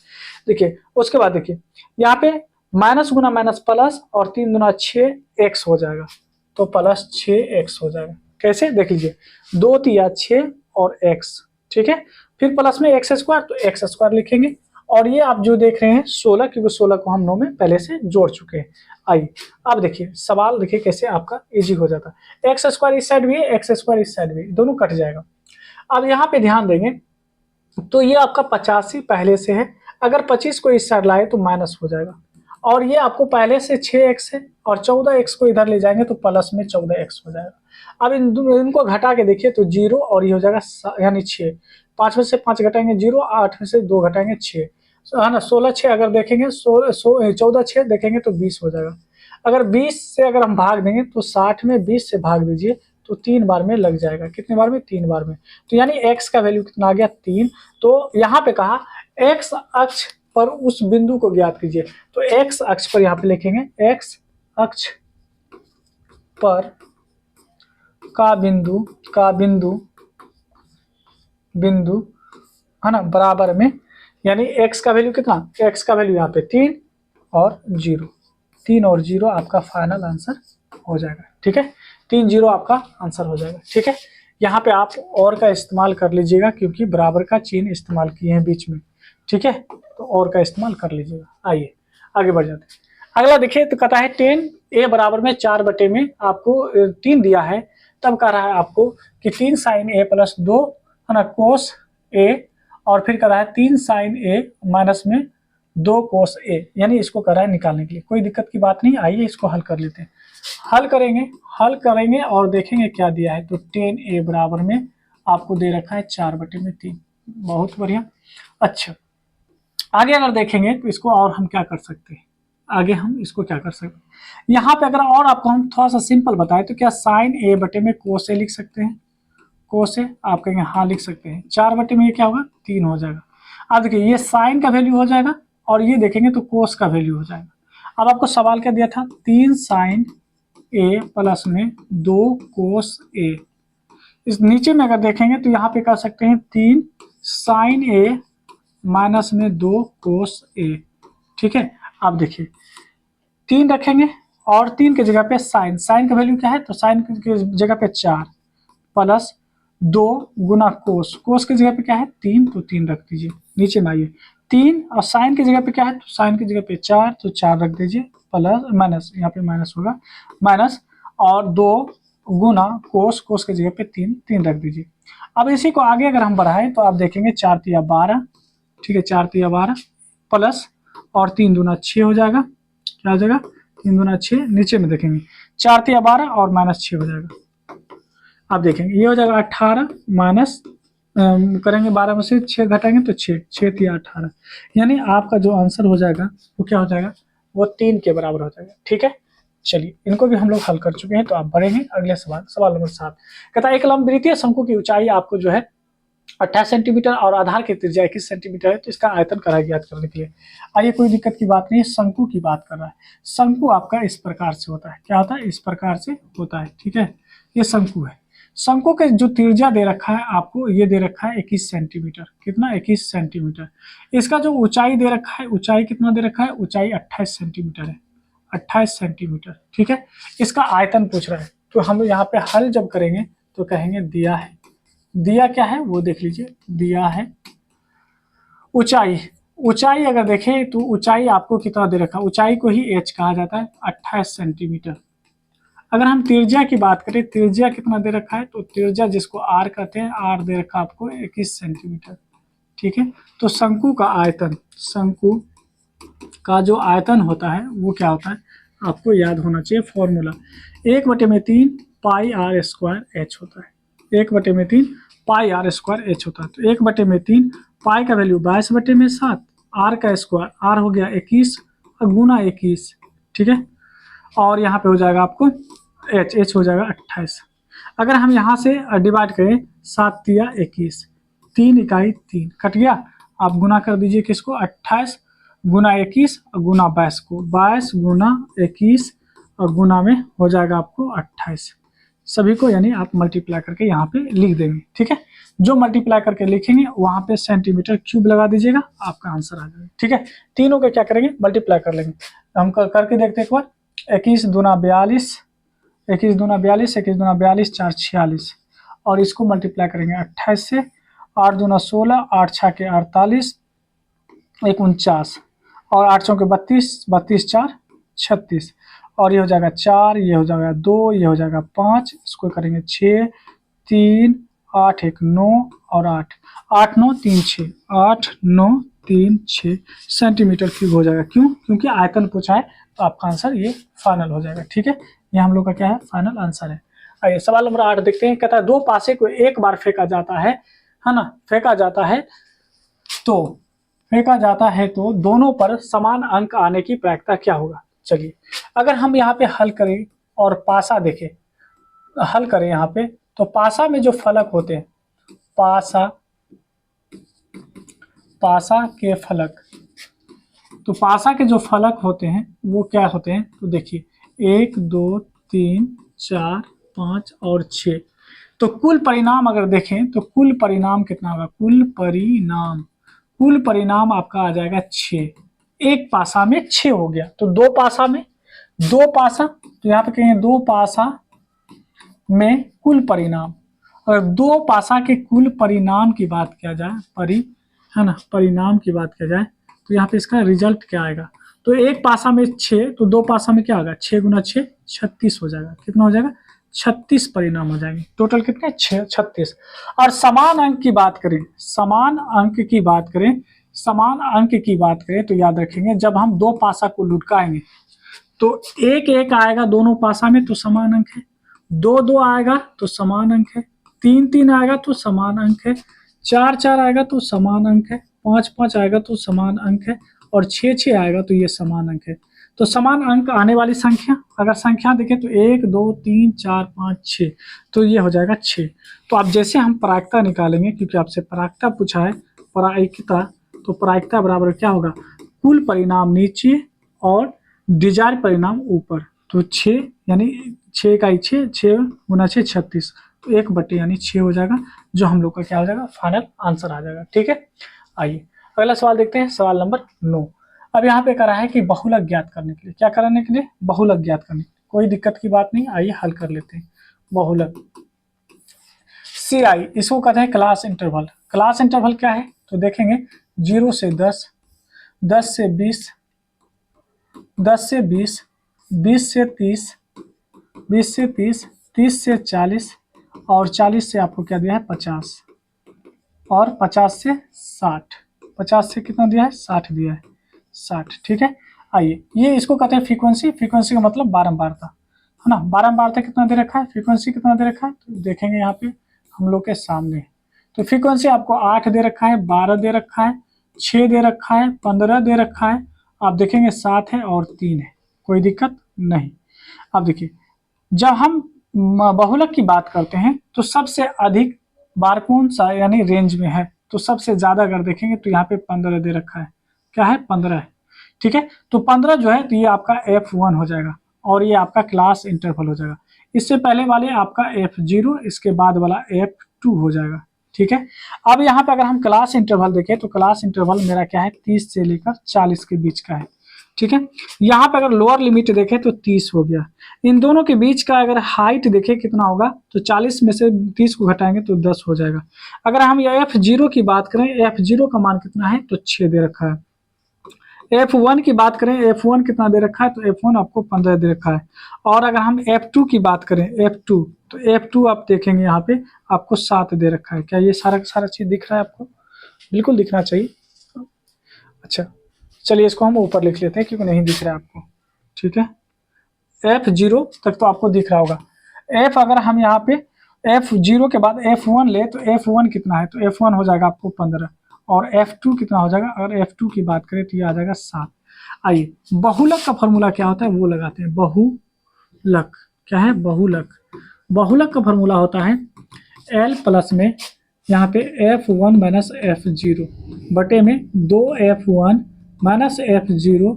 देखिए उसके बाद देखिए यहाँ पे माइनस गुना माइनस प्लस और 3 × 6 एक्स हो जाएगा, तो प्लस 6 एक्स हो जाएगा। कैसे देख लीजिए 2 × 6 और एक्स। ठीक है, फिर प्लस में एक्स स्क्वायर, तो एक्स स्क्वायर लिखेंगे और ये आप जो देख रहे हैं 16, क्योंकि 16 को हम 9 में पहले से जोड़ चुके हैं। आइए अब देखिए सवाल, देखिए कैसे आपका इजी हो जाता है। एक्स स्क्वायर इस साइड भी है, एक्स स्क्वायर इस साइड भी, दोनों कट जाएगा। अब यहाँ पे ध्यान देंगे तो ये आपका 85 पहले से है, अगर 25 को इस साइड लाए तो माइनस हो जाएगा, और ये आपको पहले से 6x है और 14x को इधर ले जाएंगे तो प्लस में 14x हो जाएगा। अब इनको घटा के देखिए तो 0 और ये हो जाएगा यानी 6, 5 में से 5 घटाएंगे 0, 8 में से 2 घटाएंगे 6, है ना। 16 6 अगर देखेंगे 14 6 देखेंगे तो 20 हो जाएगा। अगर 20 से अगर हम भाग देंगे तो 60 में 20 से भाग दीजिए तो 3 बार में लग जाएगा। कितने बार में? 3 बार में। तो यानी x का वैल्यू कितना आ गया? 3। तो यहाँ पे कहा x अक्ष पर उस बिंदु को ज्ञात कीजिए, तो x अक्ष पर यहाँ पे लिखेंगे x अक्ष पर का बिंदु है ना बराबर में, यानी x का वैल्यू कितना? x का वैल्यू यहाँ पे 3 और 0, 3 और 0 आपका फाइनल आंसर हो जाएगा। ठीक है, 3 0 आपका आंसर हो जाएगा। ठीक है, यहाँ पे आप और का इस्तेमाल कर लीजिएगा क्योंकि बराबर का चिन्ह इस्तेमाल किए हैं बीच में। ठीक है, तो और का इस्तेमाल कर लीजिएगा। आइए आगे बढ़ जाते हैं। अगला देखिए तो कहता है 10a बराबर में 4 बटे में आपको 3 दिया है, तब कह रहा है आपको कि 3 साइन a प्लस 2 है ना कोस a, और फिर कह रहा है 3 साइन a माइनस में 2 कोस a, यानी इसको कर रहा है निकालने के लिए। कोई दिक्कत की बात नहीं, आइए इसको हल कर लेते हैं। हल करेंगे और देखेंगे क्या दिया है। तो 10a बराबर में आपको दे रखा है 4 बटे में 3। बहुत बढ़िया। अच्छा, आगे अगर देखेंगे तो इसको और हम क्या कर सकते हैं, आगे हम इसको क्या कर सकते हैं। यहाँ पे अगर और आपको हम थोड़ा सा सिंपल बताएं तो क्या साइन a बटे में कोस a लिख सकते हैं? कोस a आप कहेंगे हाँ लिख सकते हैं। 4 बटे में ये क्या होगा? 3 हो जाएगा। अब देखिए ये साइन का वैल्यू हो जाएगा और ये देखेंगे तो कोस का वैल्यू हो जाएगा। अब आपको सवाल क्या दिया था? 3 साइन a प्लस में 2 कोस a। इस नीचे में अगर देखेंगे तो यहाँ पे कर सकते हैं 3 साइन a माइनस में 2 कोस a। ठीक है, आप देखिए 3 रखेंगे और 3 की जगह पे साइन का वैल्यू क्या है? तो साइन की जगह पे 4 प्लस 2 गुना कोस की जगह पे क्या है? 3, तो 3 रख दीजिए। नीचे में आइए 3 और साइन की जगह पे क्या है? तो साइन की जगह पे 4, तो 4 रख दीजिए, प्लस माइनस, यहाँ पे माइनस होगा, माइनस और 2 गुना कोस की जगह पे 3 रख दीजिए। अब इसी को आगे अगर हम बढ़ाएं तो आप देखेंगे 4 तिया 12, ठीक है 4 तिया 12 प्लस और 3 दूना 6 हो जाएगा। क्या हो जाएगा? 3 दूना 6। नीचे में देखेंगे 4 तिया 12 और माइनस 6 हो जाएगा। आप देखेंगे ये हो जाएगा 18 माइनस करेंगे 12 में से 6 घटाएंगे तो 6 तिया 18, यानी आपका जो आंसर हो जाएगा वो क्या हो जाएगा? वो 3 के बराबर हो जाएगा। ठीक है, चलिए इनको भी हम लोग हल कर चुके हैं। तो आप बढ़ेंगे अगले सवाल नंबर 7। कहता है एक लंबवृत्तीय शंकु की ऊंचाई आपको जो है 28 सेंटीमीटर और आधार की त्रिज्या 21 सेंटीमीटर है, तो इसका आयतन करा ज्ञात करने के लिए। आइए कोई दिक्कत की बात नहीं है, शंकु की बात कर रहा है। शंकु आपका इस प्रकार से होता है। क्या होता है? इस प्रकार से होता है। ठीक है, ये शंकु है। शंकु के जो त्रिज्या दे रखा है आपको, ये दे रखा है 21 सेंटीमीटर। कितना? 21 सेंटीमीटर। इसका जो ऊंचाई दे रखा है, ऊंचाई कितना दे रखा है? ऊंचाई 28 सेंटीमीटर है, 28 सेंटीमीटर। ठीक है, इसका आयतन पूछ रहा है, तो हम यहाँ पे हल जब करेंगे तो कहेंगे दिया है। दिया क्या है वो देख लीजिए, दिया है ऊंचाई अगर देखें तो ऊंचाई आपको कितना दे रखा है? ऊंचाई को ही h कहा जाता है, 28 सेंटीमीटर। अगर हम त्रिज्या की बात करें, त्रिज्या कितना दे रखा है? तो त्रिज्या जिसको r कहते हैं, r दे रखा है आपको 21 सेंटीमीटर। ठीक है, तो शंकु का जो आयतन होता है वो क्या होता है? आपको याद होना चाहिए फॉर्मूला, 1/3 पाई r स्क्वायर h होता है। 1/3 पाई r स्क्वायर h होता है। तो 1/3 पाई का वैल्यू 22/7, r का स्क्वायर, r हो गया 21 गुना 21। ठीक है, और यहाँ पे हो जाएगा आपको h हो जाएगा 28। अगर हम यहाँ से डिवाइड करें 7 तिया 21, 3 इकाई 3 कट गया। आप गुना कर दीजिए किसको? 28 गुना 21 और गुना 22 को, 22 गुना 21 और गुना में हो जाएगा आपको 28 सभी को, यानी आप मल्टीप्लाई करके यहाँ पे लिख देंगे। ठीक है, जो मल्टीप्लाई करके लिखेंगे वहाँ पे सेंटीमीटर क्यूब लगा दीजिएगा, आपका आंसर आ जाएगा। ठीक है, तीनों के क्या करेंगे? मल्टीप्लाई कर लेंगे। हम करके देखते हैं एक बार। 21 दूना 42, 21 दूना 42, 21 दूना 42, 4 46, और इसको मल्टीप्लाई करेंगे 28 से। 8 दूना 16, 8 6 के 48, एक 49 और 8 चौके 32, 32 4 36 और ये हो जाएगा 4, ये हो जाएगा 2, ये हो जाएगा 5, इसको करेंगे 6 3 8 1 9 और 8 8 9 3 6 8 9 3 6 सेंटीमीटर क्यूब हो जाएगा। क्यों? क्योंकि आयतन पूछा है, तो आपका आंसर ये फाइनल हो जाएगा। ठीक है, ये हम लोग का क्या है, फाइनल आंसर है। आइए सवाल नंबर 8 देखते हैं। कहता है दो पासे को एक बार फेंका जाता है ना, फेंका जाता है तो दोनों पर समान अंक आने की प्रायिकता क्या होगा। चलिए अगर हम यहाँ पे हल करें और पासा देखें, हल करें यहाँ पे, तो पासा में जो फलक होते हैं, पासा के फलक, तो पासा के जो फलक होते हैं वो क्या होते हैं, तो देखिए 1 2 3 4 5 और 6, तो कुल परिणाम अगर देखें तो कुल परिणाम कितना होगा, कुल परिणाम आपका आ जाएगा 6। एक पासा में 6 हो गया, तो दो पासा, तो यहाँ पे कहेंगे दो पासा में कुल परिणाम। अगर दो पासा के कुल परिणाम की बात किया जाए, परिणाम की बात किया जाए, तो यहाँ पे इसका रिजल्ट क्या आएगा, तो एक पासा में 6, तो दो पासा में क्या होगा, 6 गुना 6 36 हो जाएगा। कितना हो जाएगा, 36 परिणाम हो जाएंगे। टोटल कितने, 36। और समान अंक की बात करें तो याद रखेंगे, जब हम दो पासा को लुढ़काएंगे तो एक एक आएगा दोनों पासा में तो समान अंक है, दो दो आएगा तो समान अंक है, तीन तीन आएगा तो समान अंक है, चार चार आएगा तो समान अंक है, पांच पांच आएगा तो समान अंक है, और छः छः आएगा तो ये समान अंक है। तो समान अंक आने वाली संख्या, अगर संख्या देखें तो 1 2 3 4 5 6, तो ये हो जाएगा 6। तो अब जैसे हम प्रायिकता निकालेंगे, क्योंकि आपसे प्रायिकता पूछा है, प्रायिकता, तो प्रायिकता बराबर क्या होगा, कुल परिणाम नीचे और डिजायर परिणाम ऊपर। तो 6 यानी 6 का 6 गुना 6 36, तो 1 यानी 6 हो जाएगा, जो हम लोग का क्या हो जाएगा, फाइनल आंसर आ जाएगा। ठीक है, आइए अगला सवाल देखते हैं, सवाल नंबर 9। अब यहाँ पे करा है कि बहुलक ज्ञात करने के लिए, क्या कराने के लिए, बहुलक ज्ञात करने के लिए। कोई दिक्कत की बात नहीं, आइए हल कर लेते हैं। बहुलक CI, इसको कहते हैं क्लास इंटरवल। क्लास इंटरवल क्या है, तो देखेंगे 0 से 10, 10 से 20, 10 से 20, 20 से 30, 20 से 30, 30 से 40, और 40 से आपको क्या दिया है, 50, और 50 से 60, 50 से कितना दिया है, 60 दिया है, 60। ठीक है, आइए ये इसको कहते हैं फ्रीक्वेंसी। फ्रीक्वेंसी का मतलब बारंबारता, है ना। बारंबारता कितना दे रखा है, फ्रीक्वेंसी कितना दे रखा है, तो देखेंगे यहाँ पे हम लोग के सामने। तो फ्रीक्वेंसी आपको 8 दे रखा है, 12 दे रखा है, 6 दे रखा है, 15 दे रखा है, आप देखेंगे 7 है और 3 है, कोई दिक्कत नहीं। अब देखिए जब हम बहुलक की बात करते हैं तो सबसे अधिक बार कौन सा यानी रेंज में है, तो सबसे ज्यादा अगर देखेंगे तो यहाँ पे 15 दे रखा है, क्या है, 15 है। ठीक है, तो 15 जो है तो ये आपका F1 हो जाएगा, और ये आपका क्लास इंटरवल हो जाएगा। इससे पहले वाले आपका F0, इसके बाद वाला F2 हो जाएगा। ठीक है, अब यहाँ पे अगर हम क्लास इंटरवल देखें तो क्लास इंटरवल मेरा क्या है, 30 से लेकर 40 के बीच का है। ठीक है, यहाँ पे अगर लोअर लिमिट देखें तो 30 हो गया। इन दोनों के बीच का अगर हाइट देखें कितना होगा, तो 40 में से 30 को घटाएंगे तो 10 हो जाएगा। अगर हम ये F0 की बात करें, F0 का मान कितना है, तो 6 दे रखा है। F1 की बात करें, F1 कितना दे रखा है, तो F1 आपको 15 दे रखा है। और अगर हम F2 की बात करें, F2, तो F2 आप देखेंगे यहाँ पे आपको 7 दे रखा है। क्या ये सारा चीज दिख रहा है आपको, बिल्कुल दिखना चाहिए। अच्छा चलिए इसको हम ऊपर लिख लेते हैं, क्योंकि नहीं दिख रहा है आपको। ठीक है, F0 तक तो आपको दिख रहा होगा। F अगर हम यहाँ पे F0 के बाद F1 ले तो F1 कितना है, तो F1 हो जाएगा आपको 15, और F2 कितना हो जाएगा, अगर F2 की बात करें तो ये आ जाएगा 7। आइए बहुलक का फॉर्मूला क्या होता है वो लगाते हैं। बहुलक क्या है, बहुलक का फॉर्मूला होता है L प्लस में यहाँ पे F1 माइनस F0 बटे में 2F1 माइनस F0,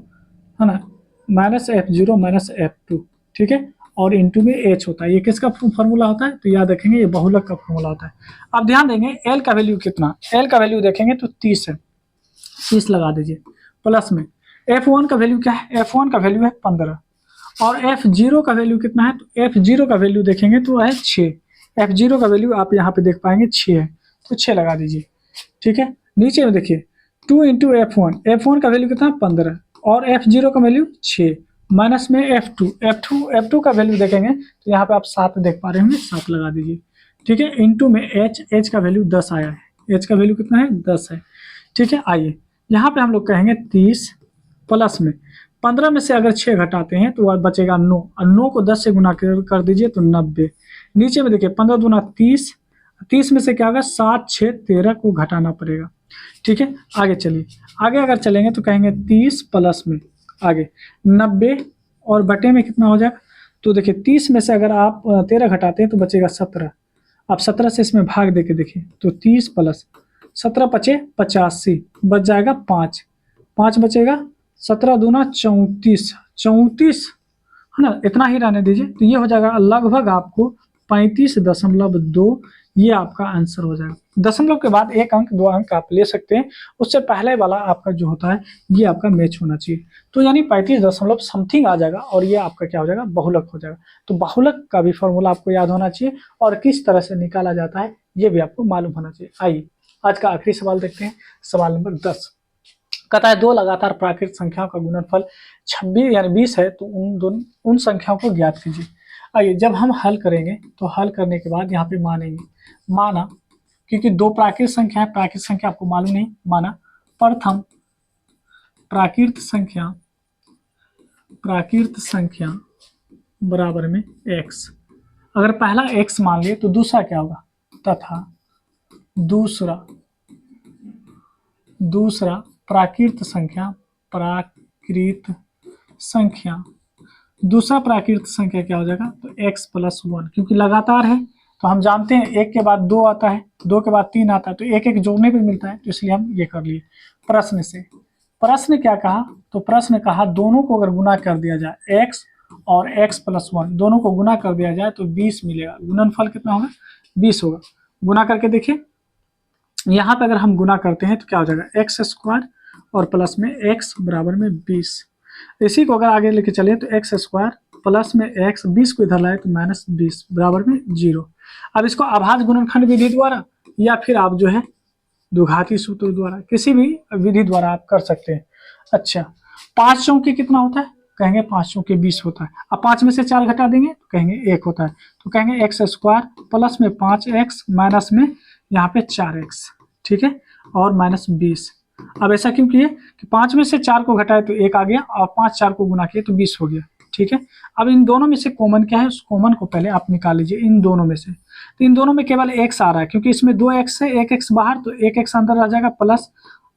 है ना, माइनस F0 माइनस F2। ठीक है, और इंटू में H होता है। ये किसका फॉर्मूला होता है, तो याद रखेंगे ये बहुलक का फॉर्मूला होता है। अब ध्यान देंगे L का वैल्यू कितना, L का वैल्यू देखेंगे तो 30 है, 30 लगा दीजिए। प्लस में F1 का वैल्यू क्या है, F1 का वैल्यू है 15, और F0 का वैल्यू कितना है, तो F0 का वैल्यू देखेंगे तो है 6। F0 का वैल्यू आप यहाँ पे देख पाएंगे 6 है, तो 6 लगा दीजिए। ठीक है, नीचे में देखिए 2 इंटू F1 का वैल्यू कितना 15 और F0 का वैल्यू 6 माइनस में F2 का वैल्यू देखेंगे तो यहाँ पे आप 7 देख पा रहे होंगे, 7 लगा दीजिए। ठीक है, इंटू में H का वैल्यू 10 आया है, H का वैल्यू कितना है 10 है। ठीक है, आइए यहाँ पे हम लोग कहेंगे 30 प्लस में 15 में से अगर 6 घटाते हैं तो बचेगा 9 और 9 को 10 से गुना कर दीजिए तो 90। नीचे में देखिए 15 दूना 30, 30 में से क्या होगा 7 6 13 को घटाना पड़ेगा। ठीक है, आगे चलिए, आगे अगर चलेंगे तो कहेंगे 30 प्लस में आगे 90 और बटे में कितना हो जाएगा, तो देखिए 30 में से अगर आप 13 घटाते हैं तो बचेगा 17। आप 17 से इसमें भाग दे के देखिए तो 30 प्लस 17 पचे 85 बच जाएगा 5 बचेगा, 17 दूना 34 है ना, इतना ही रहने दीजिए। तो ये हो जाएगा लगभग आपको 35.2, ये आपका आंसर हो जाएगा। दशमलव के बाद 1 अंक 2 अंक आप ले सकते हैं, उससे पहले वाला आपका जो होता है ये आपका मैच होना चाहिए। तो यानी 35 दशमलव समथिंग आ जाएगा और ये आपका क्या हो जाएगा बहुलक हो जाएगा। तो बहुलक का भी फॉर्मूला आपको याद होना चाहिए और किस तरह से निकाला जाता है ये भी आपको मालूम होना चाहिए। आइए आज का आखिरी सवाल देखते हैं, सवाल नंबर 10 कहता है 2 लगातार प्राकृतिक संख्याओं का गुणनफल 26 यानी 20 है, तो उन संख्याओं को ज्ञात कीजिए। आइए जब हम हल करेंगे तो हल करने के बाद यहाँ पे मानेंगे, माना क्योंकि 2 प्राकृतिक संख्या है, प्राकृतिक संख्या आपको मालूम नहीं, माना प्रथम प्राकृतिक संख्या बराबर में x। अगर पहला x मान लिए तो दूसरा क्या होगा, तथा दूसरा प्राकृत संख्या दूसरा प्राकृत संख्या क्या हो जाएगा, तो x प्लस 1, क्योंकि लगातार है तो हम जानते हैं 1 के बाद 2 आता है, 2 के बाद 3 आता है, तो 1 1 जोड़ने पे मिलता है, तो इसलिए हम ये कर लिए। प्रश्न क्या कहा, तो प्रश्न कहा दोनों को अगर गुना कर दिया जाए x और x प्लस 1 दोनों को गुना कर दिया जाए तो 20 मिलेगा। गुणनफल कितना होगा 20 होगा। गुना करके देखिए, यहाँ पे अगर हम गुना करते हैं तो क्या हो जाएगा एक्स स्क्वायर और प्लस में x बराबर में 20। इसी को अगर आगे लेके चले तो एक्स स्क्वायर प्लस में x 20 को इधर लाए तो माइनस 20 बराबर में 0। अब इसको अभाज्य गुणनखंड विधि द्वारा या फिर आप जो है द्विघाती सूत्र द्वारा किसी भी विधि द्वारा आप कर सकते हैं। अच्छा 5 चौके कितना होता है, कहेंगे 5 चौके 20 होता है। अब 5 में से 4 घटा देंगे तो कहेंगे 1 होता है, तो कहेंगे एक्स स्क्वायर प्लस में 5x माइनस में यहाँ पे 4x, ठीक है, और माइनस 20। अब ऐसा क्यों किए कि 5 में से 4 को घटाए तो 1 आ गया और 5 4 को गुना किए तो 20 हो गया। ठीक है, अब इन दोनों में से कॉमन क्या है, उस कॉमन को पहले आप निकाल लीजिए इन दोनों में से। तो इन दोनों में केवल x आ रहा है, क्योंकि इसमें 2x है, 1x बाहर, तो 1x अंदर रह जाएगा, प्लस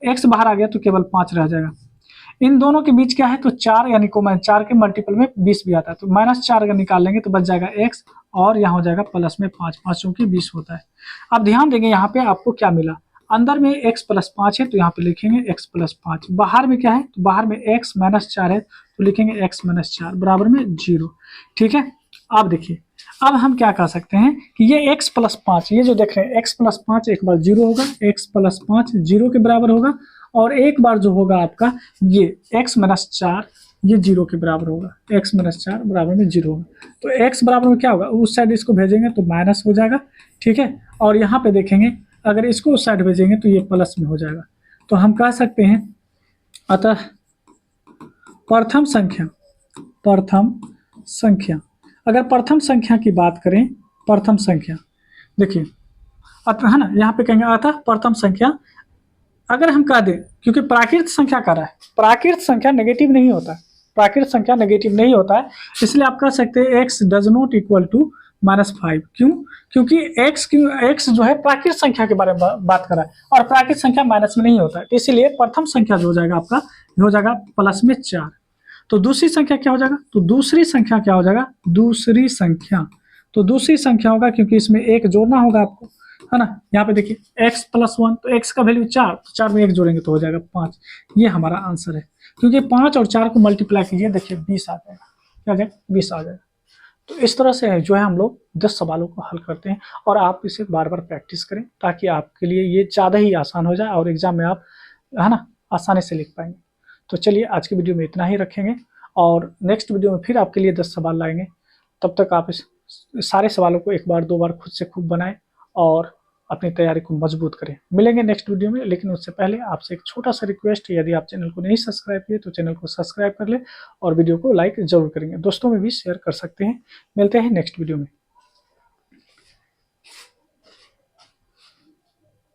x बाहर आ गया तो केवल 5 रह जाएगा। इन दोनों के बीच क्या है, तो 4 यानी कॉमन, 4 के मल्टीपल में 20 भी आता है, तो -4 अगर निकाल लेंगे तो बच जाएगा x और यहाँ हो जाएगा प्लस में 5, 5 चूंकि 20 होता है। अब ध्यान देंगे यहाँ पे आपको क्या मिला, अंदर में x प्लस 5 है तो यहाँ पे लिखेंगे x प्लस 5, बाहर में क्या है, तो बाहर में x माइनस 4 है तो लिखेंगे x माइनस 4 बराबर में 0। ठीक है, अब देखिए, अब हम क्या कर सकते हैं कि ये x प्लस 5, ये जो देख रहे हैं x प्लस 5 एक बार 0 होगा, x प्लस 5 0 के बराबर होगा, और एक बार जो होगा आपका ये x माइनस 4 ये 0 के बराबर होगा, x माइनस 4 बराबर में 0 होगा। तो x बराबर में क्या होगा, उस साइड इसको भेजेंगे तो माइनस हो जाएगा। ठीक है, और यहाँ पे देखेंगे अगर इसको उस साइड भेजेंगे तो ये प्लस में हो जाएगा। तो हम कह सकते हैं अतः प्रथम संख्या अगर प्रथम संख्या की बात करें, प्रथम संख्या देखिए अतः है ना, यहाँ पे कहेंगे अतः प्रथम संख्या अगर हम कह दें, क्योंकि प्राकृत संख्या कर रहा है, प्राकृत संख्या नेगेटिव नहीं होता है, प्राकृत संख्या नेगेटिव नहीं होता है, इसलिए आप कह सकते हैं x does not equal to -5। क्यों, क्योंकि x जो है प्राकृत संख्या के बारे में बात कर रहा है और प्राकृत संख्या माइनस में नहीं होता है, तो इसीलिए प्रथम संख्या जो हो जाएगा आपका हो जाएगा प्लस में 4। तो दूसरी संख्या क्या हो जाएगा, तो दूसरी संख्या क्या हो जाएगा, दूसरी संख्या होगा, क्योंकि इसमें 1 जोड़ना होगा आपको, है ना। यहाँ पे देखिए x प्लस 1, तो x का वैल्यू 4, तो 4 में 1 जोड़ेंगे तो हो जाएगा 5। ये हमारा आंसर है, क्योंकि 5 और 4 को मल्टीप्लाई कीजिए, देखिए 20 आ जाएगा, क्या आ जाएगा 20 आ जाएगा। तो इस तरह से जो है हम लोग 10 सवालों को हल करते हैं और आप इसे बार बार प्रैक्टिस करें ताकि आपके लिए ये ज़्यादा ही आसान हो जाए और एग्जाम में आप है ना आसानी से लिख पाएंगे। तो चलिए आज की वीडियो में इतना ही रखेंगे और नेक्स्ट वीडियो में फिर आपके लिए 10 सवाल लाएंगे। तब तक आप इस सारे सवालों को एक बार 2 बार खुद से खूब बनाएं और अपनी तैयारी को मजबूत करें। मिलेंगे नेक्स्ट वीडियो में, लेकिन उससे पहले आपसे एक छोटा सा रिक्वेस्ट है, यदि आप चैनल को नहीं सब्सक्राइब किए तो चैनल को सब्सक्राइब कर ले और वीडियो को लाइक जरूर करेंगे। दोस्तों में भी शेयर कर सकते हैं। मिलते हैं नेक्स्ट वीडियो में।